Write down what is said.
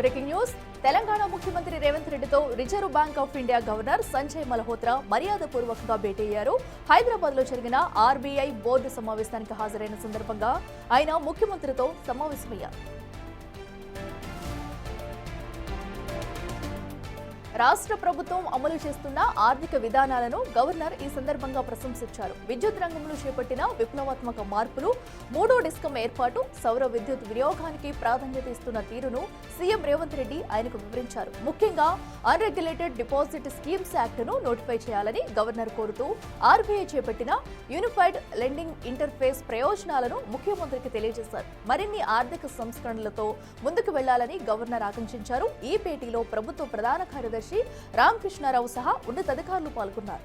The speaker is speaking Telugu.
Breaking news. తెలంగాణ ముఖ్యమంత్రి రేవంత్ రెడ్డితో reserve bank of India governor Sanjay Malhotra మర్యాదపూర్వకంగా భేటీ అయ్యారు. హైదరాబాద్ లో జరిగిన ఆర్బీఐ బోర్డు సమావేశానికి హాజరైన సందర్భంగా ఆయన ముఖ్యమంత్రితో సమావేశమయ్యారు. రాష్ట్ర ప్రభుత్వం అమలు చేస్తున్న ఆర్థిక విధానాలను గవర్నర్ ఈ సందర్భంగా ప్రశంసించారు. విద్యుత్ రంగంలో చేపట్టిన విప్లవాత్మక మార్పులు, మూడో డిస్కం ఏర్పాటు, సౌర విద్యుత్ వినియోగానికి ప్రాధాన్యత ఇస్తున్న తీరును సీఎం రేవంత్ రెడ్డి ఆయనకు వివరించారు. ముఖ్యంగా అన్రెగ్యులేటెడ్ డిపాజిట్ స్కీమ్స్ యాక్ట్ ను నోటిఫై చేయాలని గవర్నర్ కోరుతూ ఆర్బీఐ చేపట్టిన యూనిఫైడ్ లెండింగ్ ఇంటర్ఫేస్ ప్రయోజనాలను ముఖ్యమంత్రికి తెలియజేశారు. మరిన్ని ఆర్థిక సంస్కరణలతో ముందుకు వెళ్లాలని గవర్నర్ ఆకాంక్షించారు. ఈ భేటీలో ప్రభుత్వ ప్రధాన కార్యదర్శి రామకృష్ణారావు సహా ఉన్నతాధికారులు పాల్గొన్నారు.